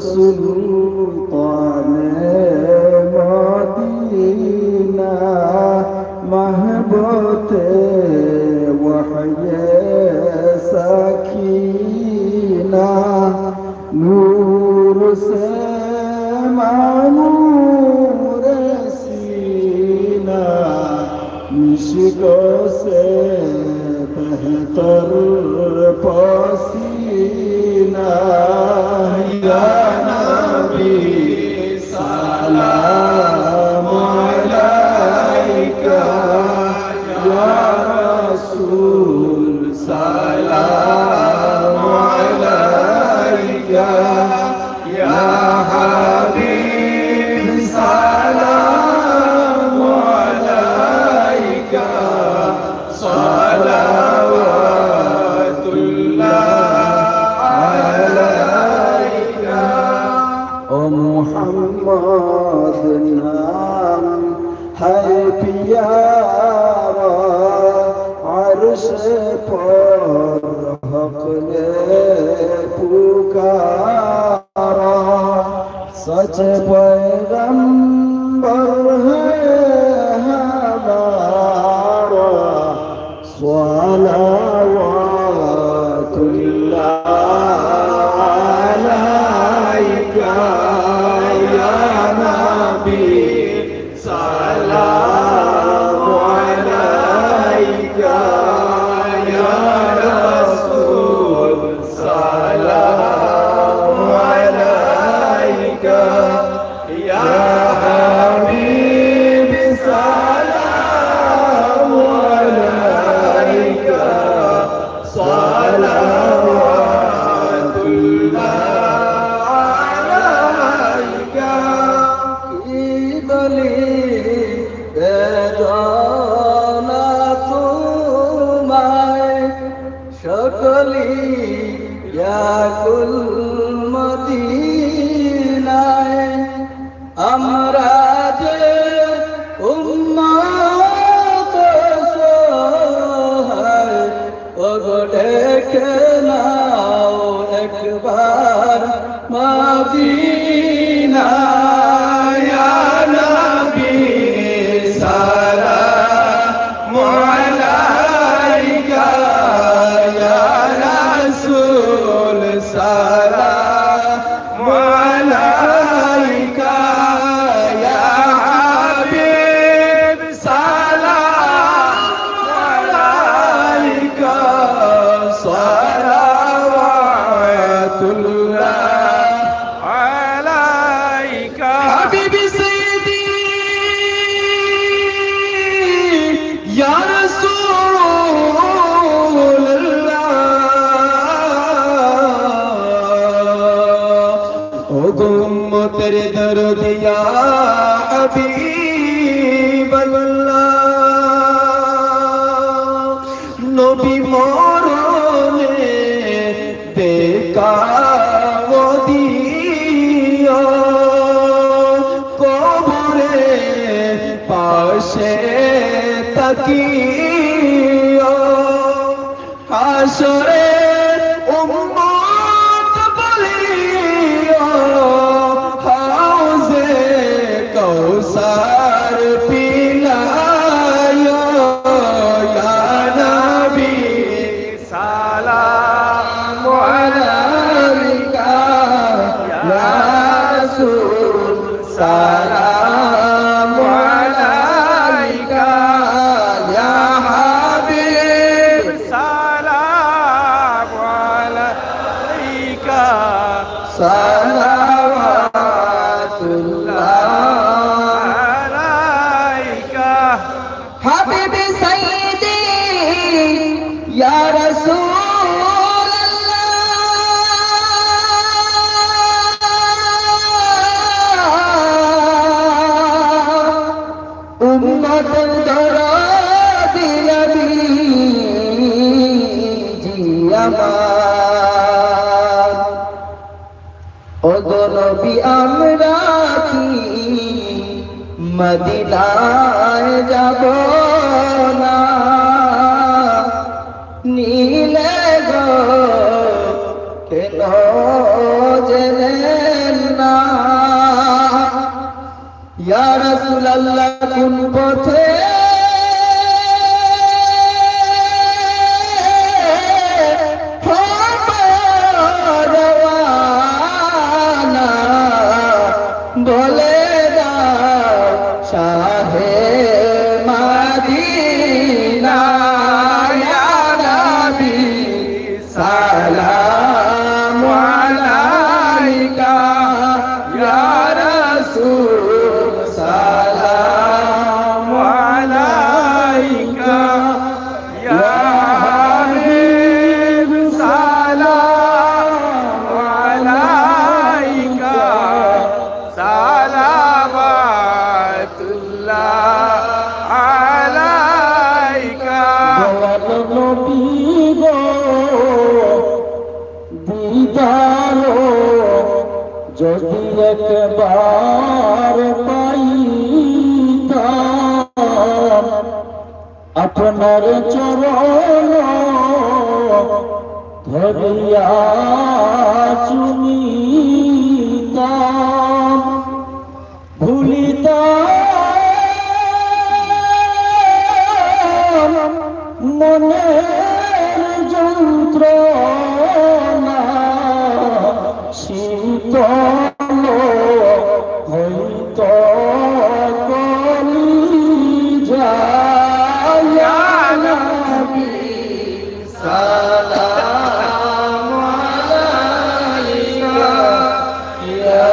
সুলতানে Medina মাহবতে ওয়াহয়ে Sakina নূর সে মানূর सीना मिश्को से बेहतर पसीना या नबी सलाम अलैका या रसूल सलाम अलैका या हबीब सलाम अलैका सलावतुल्लाह अलैका ओ मुहम्मद नाम है प्यारा अर्श पर हक ने पुकारा सच पैगंबर है हमारा सलावतुल्लाह अलैका या नबी सलाम अलैका या रसूल सलाम अलैका या हबीब सलाम अलैका सलावतुल्लाह अलैका ईदली बेदाना तुम्हारे शकली या कुल मदीनाए আমরা যে উম্মত সহায় ওগো ডেকে নাও একবার মদিনা ইয়া নবী সালাম আলাইকা ইয়া রাসূল সালাম আলাইকা ইয়া হাবিব সালাম আলাইকা সালাওয়াতুল্লাহ আলাইকা হাবিবি সাইয়্যিদি ইয়া রাসূলুল্লাহ ও গো উম্মতের দরদ ইয়া হাবিবাল্লাহ নবী মরণে দেখা দিও কবরে পাশে তাকিও হাসরে উম্মত বলিও হাউজে কৌসার পিলায়ো ইয়া নবী সালাম আলাইকা ইয়া রাসূল সালাম আলাইকা ইয়া হাবিব সালাম আলাইকা সালাওয়াতুল্লাহ আলাইকা হাবিবি সাইয়্যিদি ইয়া রাসূলুল্লাহ উম্মতের দরদি নবী জি আমার ও গো নবী আমরা কি মদিনায় যাব না নীলে গো কেন জেনে আল্লাহ কোন পথে বলে দাও শাহে মদিনা ইয়া নবী সালাম আলাইকা ইয়া রাসূল সালাম আলাইকা ইয়া হাবিব সালাম আলাইকা সালাওয়াতুল্লাহ আলাইকা নবী গো দিদার যদি একবার পাইতাম আপনার চরণ ধরিয়া চুমিতাম ভুলিতাম মনের যন্ত্রণা শীতল হইত কলিজা ইয়া নবী সালাম আলাইকা ইয়া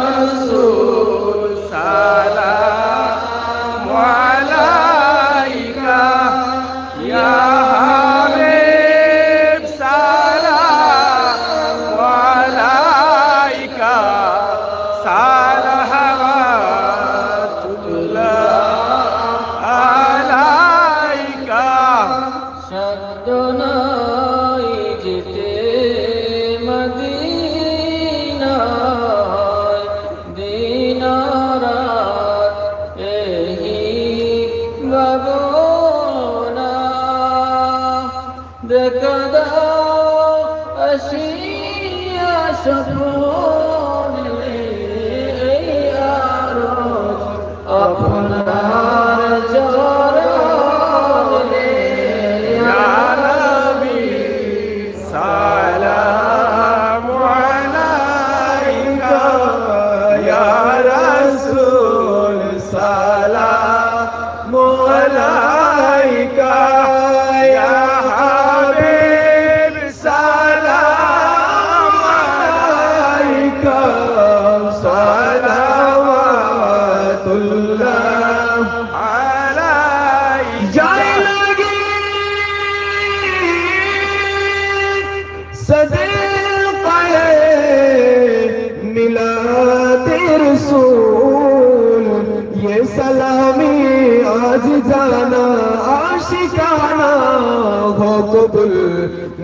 রাসূল সালাম আলাইকা ইয়া হাবিব সালাম আলাইকা সালাওয়াতুল্লাহ আলাইকা শব্দ নাই যেতে মদিনায় দিন রাত এই ভাবনা দেখা দাও আসিয়া সপনে এই আরজ আপনার চরণে ইয়া নবী সালাম আলাইকা ইয়া রাসূল সালাম আলাইকা ইয়া হাবিব সালাম আলাইকা সালাওয়াতুল্লাহ আলাইকা যায় লাগি सदक़े मिलादे रसूल ये सलामी आज जाना आशिकाना हो कबूल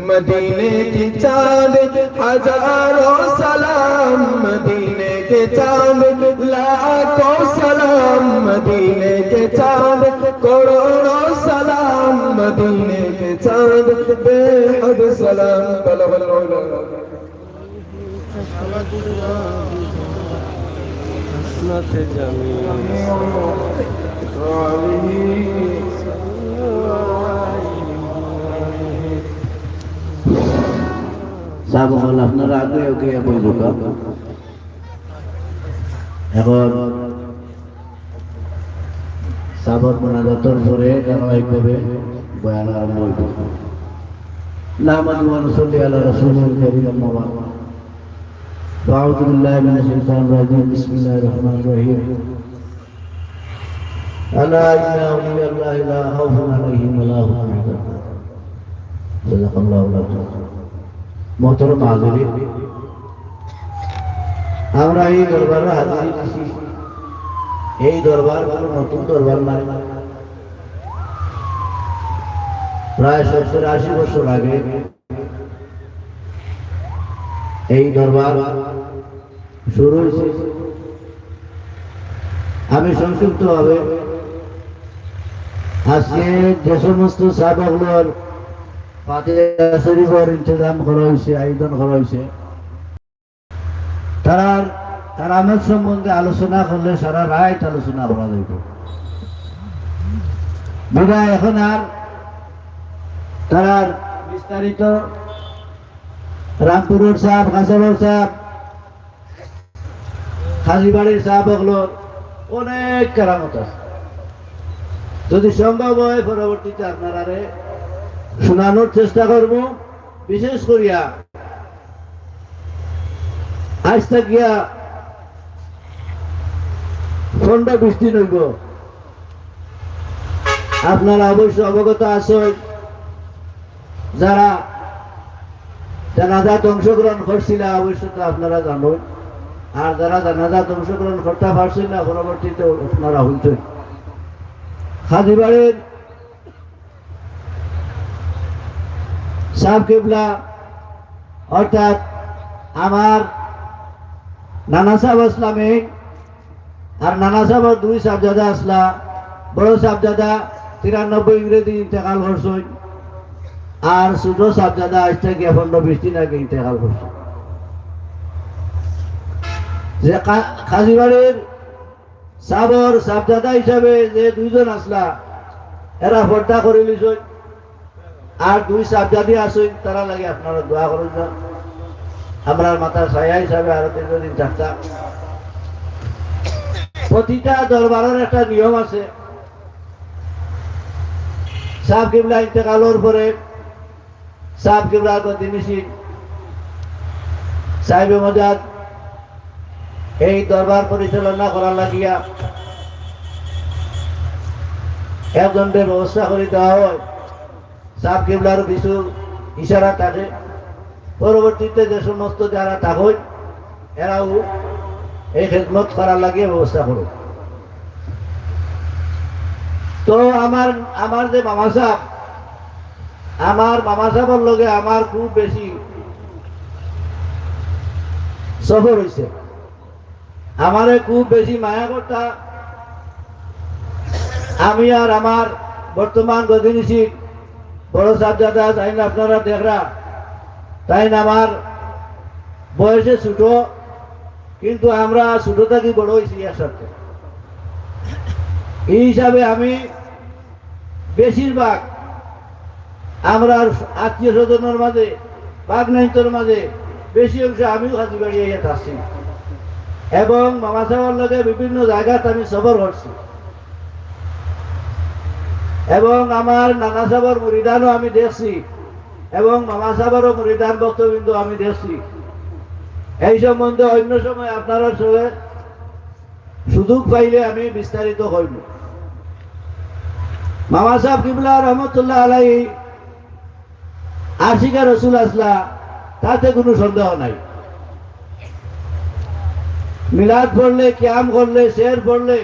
मदीने की चांद हजारों सलाम मदीने के चांद लाखों सलाम मदीने के चांद करोड़ों सलाम मदीने के चांद बेहद सलाम बलवल সাবল আপনারা আগে ওকে বলবো এখন সাবর মোনাজাতের পরে ধারাবাহিকভাবে বয়ান আরম্ভ হইব নাহমাদু ওয়া নুসাল্লি আলা রাসূলিল কারীম আম্মা বা'দ আউযু বিল্লাহি মিনাশ শাইতানির রাজীম বিসমিল্লাহির রহমানির রহিম আলা ইন্না আউলিয়াল্লাহি লা খাউফুন আলাইহিম ওয়া লা হুম ইয়াহজানুন জাযাকাল্লাহু খাইরান মোহতরম হাজিরিন আমরা এই দরবারে হাজির হয়েছি এই দরবার কোনো নতুন দরবার নয় প্রায় 70-80 বছর আগে এই দরবার শুরু হয়েছে আমি সংক্ষিপ্তভাবে আজকে যে সমস্ত সাহাবাগুলোর ফাতিহা শরীফের ইন্তজাম করা হয়েছে আয়োজন করা হয়েছে তার কারামত সম্বন্ধে আলোচনা করলে সারা রাত আলোচনা করা যাইব। বিদায় এখন আর তার বিস্তারিত রামপুরের সাহেব, কাঁচলের সাহেব, খাজিবাড়ির সাহেব হলোর অনেক কারামত আছে। যদি সম্ভব হয় পরবর্তীতে আপনারা শোনানোর চেষ্টা করব। বিশেষ করিয়া আজ থাকিয়া 15-20 দিন হইব, আপনারা অবশ্য অবগত আছেন, যারা জানাজাত অংশগ্রহণ করছিল অবশ্য তো আপনারা জানেন, আর যারা জানাজাত অংশগ্রহণ করতে পারছেন না পরবর্তীতে আপনারা হইতেন। খাদিবাড়ির সাহেব কিবলা অর্থাৎ আমার নানা সাহেব আসলামে, আর নানা সাহেবের 2 সাহেবজাদা আসলা, বড় সাহেবজাদা 93 ইংরেজি ইন্তেকাল করছেন, আর ছোট সাহেবজাদা আজ থেকে 15-20 দিন আগে ইন্তেকাল করছেন। যে খাজিবাড়ির সাবর সাহেবজাদা হিসাবে যে 2 জন আসলা, এরা পর্দা করে লিছেন, আর 2 সাহেবজাদি আছেন, তারা লাগে আপনারা দোয়া করেন না। আমরা মাতার ছায়া হিসাবে আরো দীর্ঘদিন থাকতাম। প্রতিটা দরবারের একটা নিয়ম আছে। সাহেব কিবলা ইন্তেকালের পরে সাহেব কিবলা গদিনিশি সাহেব মজাদ এই দরবার পরিচালনা করার লাগিয়া একজনের ব্যবস্থা করে দেওয়া হয়। সাহেব কিবলার কিছু ইশারা থাকে, পরবর্তীতে যে সমস্ত যারা থাকেন এরাও এই খেদমত করার লাগিয়ে ব্যবস্থা করুন। তো আমার যে মামা সাহেব, আমার মামা সাহেবের লগে আমার খুব বেশি সফর হয়েছে। আমারে খুব বেশি মায়া করতা। আমি আর আমার বর্তমান গদিনিশি বড় সাহেবজাদা, তাই না আপনারা দেখরা, তাই না আমার বয়সে ছোট, কিন্তু আমরা ছোট থাকি বড় হয়েছি একসাথে। এই হিসাবে আমি বেশিরভাগ আমরা আত্মীয় স্বজনের মাঝে, বাগনাইতর মাঝে বেশি অংশ আমিও খাজিবাড়ি আসছি, এবং মামা সাহেবের লগে বিভিন্ন জায়গাতে আমি সফর করছি, এবং আমার নানা সাহেবের মুরিদানও আমি দেখছি, এবং মামা সাহেবেরও মুরিদান বক্তবৃন্দ আমি দেখছি। এই সম্বন্ধে অন্য সময় আপনারা সঙ্গে সুযোগ পাইলে আমি বিস্তারিত হইব। মামা সাহেব কিবলা রহমতুল্লাহ আলাইহি আশিকা রসুল আসলা, তাতে কোনো সন্দেহ নাই। মিলাদ পড়লে, কিয়াম করলে, শের পড়লে,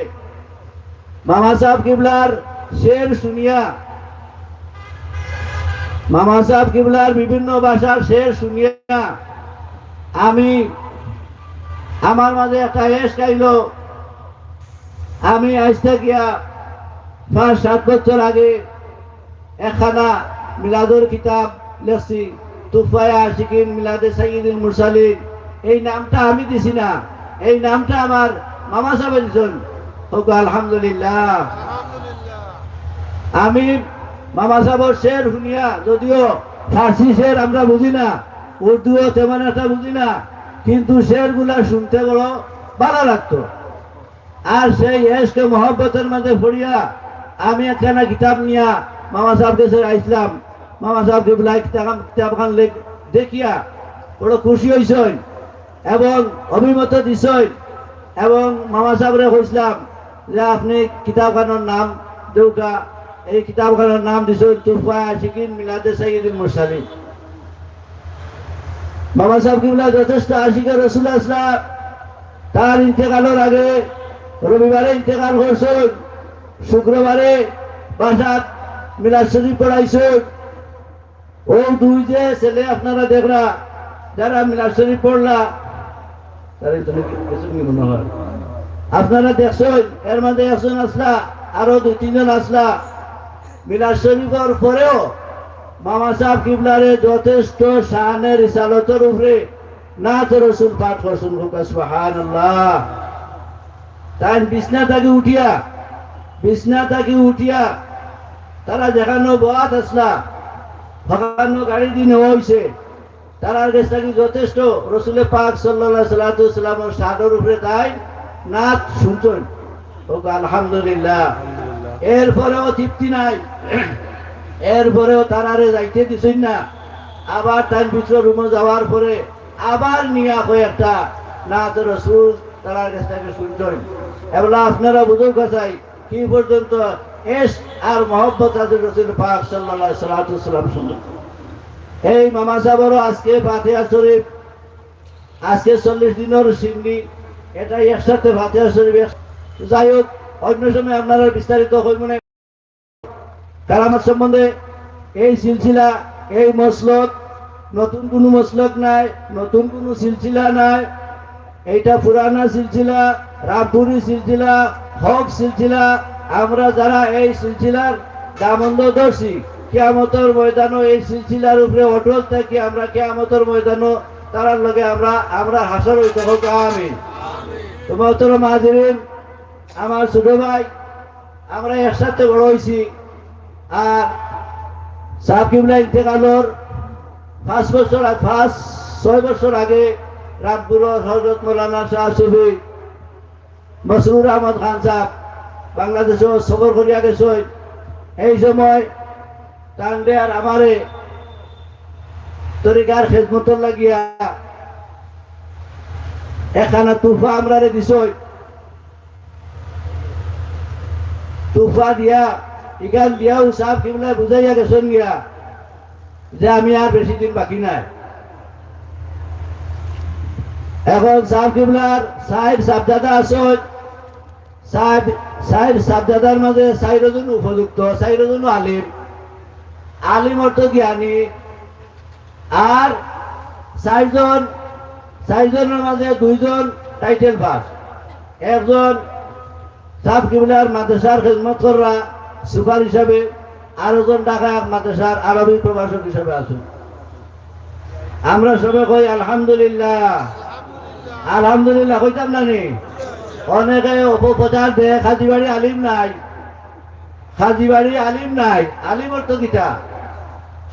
মামা সাহেব কিবলার শের শুনিয়া, মামা সাহেব কিবলার বিভিন্ন ভাষার শের শুনিয়া আমি আমার মাঝে একটা এস খাইল। আমি আজ থেকে 5-7 বছর আগে একখানা মিলাদুর কিতাব লেখছি, তুফায়ে আশিকিন মিলাদে সাইয়্যিদুল মুরসালিন। এই নামটা আমি দিছি না, এই নামটা আমার মামা সাহেব দিছেন। আলহামদুলিল্লাহ। আমি মামা সাহেবের শের শুনিয়া, যদিও ফার্সি শের আমরা বুঝি না, উর্দুও তেমন একটা বুঝি না, কিন্তু শের গুলা শুনতে বড় ভালো লাগতো। আর সেই এসকে মহব্বতের মাঝে পড়িয়া আমি একখানা কিতাব নিয়া মামা সাহেব কাছে আইসলাম। মামা সাহেব কিতাবখান দেখিয়া বড় খুশি হয়েছেন এবং অভিমত দিছেন, এবং মামা সাহেবরে কইসলাম যে আপনি কিতাবখানের নাম দেউকা, এই কিতাবখানের নাম দিছেন তুফায়ে আশিকিন মিলাদে সাইয়্যিদুল মুরসালিন। মামা সাহেব কিবলা যথেষ্ট আশিকা রসুল আসলাম, তার ইন্তেকালের আগে রবিবারে ইন্তেকাল করছেন, শুক্রবারে বাসাত মিলাদ শরীফ পড়াইছেন। ও 2 যে ছেলে আপনারা দেখরা, যারা মিলাদ শরীফ পড়লা, মনে হয় আপনারা দেখছেন, এর মধ্যে একজন আসলা, আরো 2-3 জন আসলা। মিলাদ শরীফের পরেও মামা সাহেব কিবলারে যথেষ্ট শানের রিসালতের উপরে নাত রসুল পাঠ করছুন সুবহানাল্লাহ। তাই বিছনা থাকি উঠিয়া তারা যেখানো বাত আসলা ভগানো গাড়ি দিন হয়েছে তারার কাছ থেকে যথেষ্ট রসুল পাক সাল্লাল্লাহু সাল্লামের সাদর উপরে তাই নাচ শুনছেন আলহামদুলিল্লাহ। এরপরেও তৃপ্তি নাই, এরপরেও তারারে যাইতে দিছেন না। আবার তার ভিতর রুমে যাওয়ার পরে আবার নিয়া কয়েকটা নাচ রসুল তারার কাছ থেকে শুনছেন। এগুলা আপনারা বুঝুন কথাই কি পর্যন্ত এস আর মহব্বত আছে রসুল পাক সাল্লাল্লাহু সাল্লাম শুনলেন। এই মামা সাহেবেরও আজকে ফাতিহা শরীফ আজকে 40 দিনের সিন্নি এটাই একসাথে ফাতিহা শরীফ। যাই হোক অন্য সময় আপনারা বিস্তারিত হইব না কারামাত সম্বন্ধে। এই সিলসিলা এই মসলক নতুন কোনো মসলক নাই, নতুন কোনো সিলসিলা নাই। এইটা পুরানা সিলসিলা, রামপুরি সিলসিলা, হক সিলসিলা। আমরা যারা এই সিলসিলার দামন্দ ধরছি কিয়ামতের ময়দানও এই সিলসিলার উপরে অটল থাকি আমরা কিয়ামতের ময়দানও তারার লগে আমরা হাসর হইতে হোক আমিন। মোহতরম হাজিরিন, আমার ছোট ভাই আমরা একসাথে বড় হয়েছি। আর সাহেব কিবলা ইন্তেকালর 6 বছর আগে রামপুরের হযরত মৌলানা শাহ সুফি মসরুর আহমদ খান সাহেব বাংলাদেশও সফর করিয়া গেছেন। এই সময় টান্ডে আর আমারে তরিকার খেদমতর লাগিয়া এখানে তুফা আমরা দিছই। তুফা দিয়া ইগান দিয়াও সাহেব কিবলা বুঝাইয়া গেছেন গিয়া যে আমি আর বেশি দিন বাকি নাই। এখন সাহেব কিবলার সাহেবজাদা আসন সাহেবজাদার মাঝে 4 জন উপযুক্ত, 4 জন আলিম অর্থ জ্ঞানী। আর 4 জনের মাঝে 2 জন টাইটেল পাস। একজন সাহেব কিবলার মাদ্রাসার খেদমত করা সুপার হিসাবে, আর একজন ঢাকা মাদ্রাসার আরবি প্রভাষক হিসাবে আছেন। আমরা সবাই কই আলহামদুলিল্লাহ আলহামদুলিল্লাহ কইতাম না নি? অনেকে অপপ্রচার দেয় খাজিবাড়ি আলিম নাই, খাজিবাড়ি আলিম নাই। আলিম অর্থ কিটা?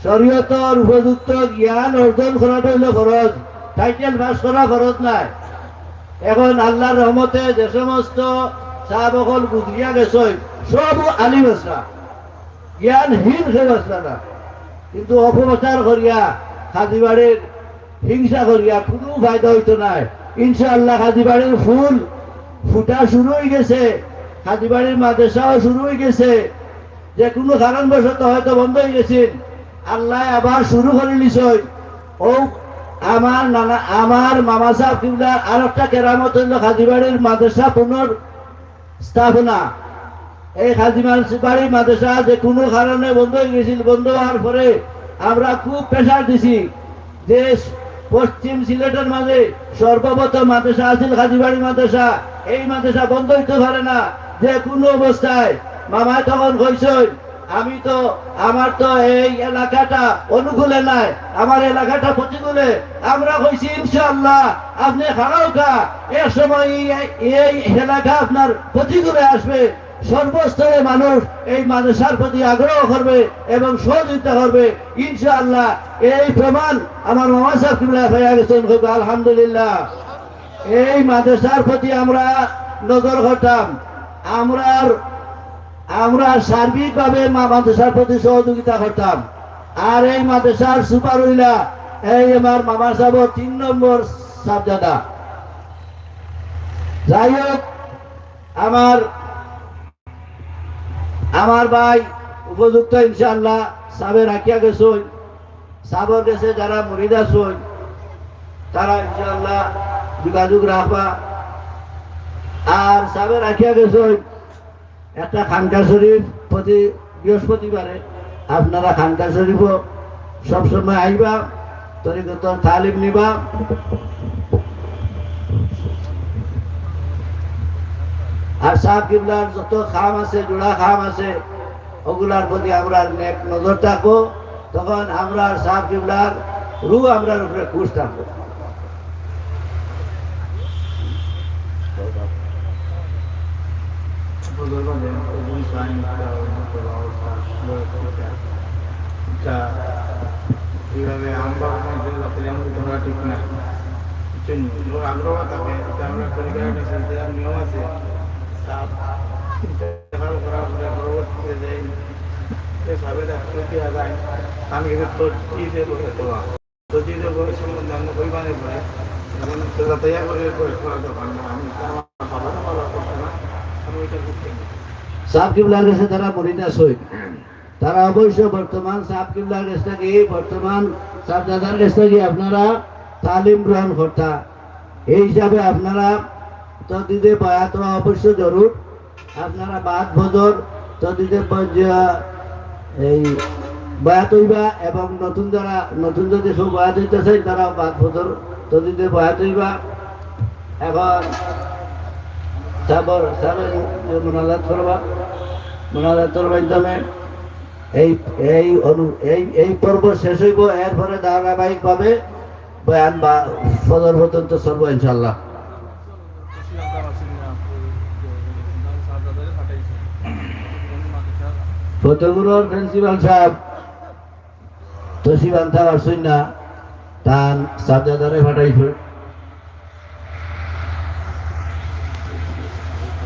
শরীয়তের উপযুক্ত জ্ঞান অর্জন করাটা হইল ফরজ, টাইটেল পাস করা ফরজ নাই। এখন আল্লাহর রহমতে যে সমস্ত সাহাবকল গুজরিয়া গেছে সব আলিম আসরা, জ্ঞানহীন সব আসরা না। কিন্তু অপপ্রচার করিয়া খাজিবাড়ির হিংসা করিয়া কোনো ফায়দা হইতো নাই। ইনশাআল্লাহ খাজিবাড়ির ফুল ফুটা শুরু হয়ে গেছে, খাজিবাড়ির মাদ্রাসাও শুরু হয়ে গেছে। যে কোনো কারণবশত হয়তো বন্ধ হয়ে গেছেন, আল্লাহ আবার শুরু করে নিছই। ও আমার মামা সাহেব কিংবা আর একটা কেরামত হইল খাজিবাড়ির মাদ্রাসা পুনর্স্থাপনা। এই খাজিবাড়ির মাদ্রাসা যে কোনো কারণে বন্ধ হয়ে গেছিল, বন্ধ হওয়ার পরে আমরা খুব প্রেশার দিছি যে পশ্চিম সিলেটের মাঝে সর্বপ্রথম মাদ্রাসা আছিল খাজিবাড়ি মাদ্রাসা। এই মাদ্রাসা বন্ধ হইতে পারে না যে কোনো অবস্থায়। মামায় তখন কইছেন আমার তো এই এলাকাটা অনুকূলে নাই, আমার এলাকাটা প্রতিকূলে। আমরা কইছি ইনশাআল্লাহ আপনি খারাওকা এর সময় এই এলাকা আপনার প্রতিকূলে আসবে। সর্বস্তরে মানুষ এই মাদ্রাসার প্রতি আগ্রহ করবে এবং সহযোগিতা করবে ইনশাআল্লাহ। এই প্রমাণ আমার মামা সাহেব কিবলা হয়ে গেছেন। আলহামদুলিল্লাহ। এই মাদ্রাসার প্রতি আমরা নজর করতাম, আমরা সার্বিকভাবে মাদ্রাসার প্রতি সহযোগিতা করতাম। আর এই মাদ্রাসার সুপার হইলা এই আমার মামা সাহেব 3 নম্বর সাহেবজাদা। যাই হোক, আমার ভাই উপযুক্ত ইনশাআল্লাহ সাবে রাখিয়া গেছেন। সাবর গেছে যারা মুরিদ আছেন তারা ইনশাআল্লাহ যোগাযোগ রাখবা। আর সাবে রাখিয়া গেছেন একটা খানকা শরীফ প্রতি বৃহস্পতিবারে। আপনারা খানকা শরীফও সবসময় আইবা, তরিকত তালিম নিবা। আর সাহেব কিবলার যত খাম আছে, জোড়া খাম আছে, ওগুলার প্রতি আমরা নজর থাকবো। তখন আমরা সাহেব কিবলার আমরা উপরে খুশ থাকবো। এইভাবে আমরা ধরা ঠিক না আগ্রহ থাকে আমরা পরীক্ষা নিয়ম আছে করার পরে পরবর্তীতে যাই ভাবে দেওয়া যায় আমি কিন্তু তজিদে বলে দেওয়া তজিদে বলে সম্বন্ধে আমরা পরিমাণে পড়ে এখন তৈরি করে করা দরকার না আমি ভালো ভালো করছে না আমি ওইটা করতে সাহেব কিবলার কাছে তারা মরিনা সই তারা অবশ্য বর্তমান সাহেব কিবলার কাছ থেকে বর্তমান সাহেবজাদার কাছ থেকে আপনারা তালিম গ্রহণ করতা এই হিসাবে আপনারা তদিদে বয়াত অবশ্য জরুর আপনারা বাদ ভজর তদিদে এই বয়াত হইবা এবং নতুন যদি সব বয়াত হইতেছে তারা বাদ ভজর তদিদে বয়াত হইবা এখন মোনাজাত করবা মোনাজাতের মাধ্যমে এই পর্ব শেষ হইব এরপরে ধারাবাহিক ভাবে বয়ান বা ফজর পর্যন্ত চলব ইনশাল্লাহ ফতেগুলোর প্রিন্সিপাল সাহেব তসিব আনতে পারছেন না তান সাবজাদারে ফাটাইছে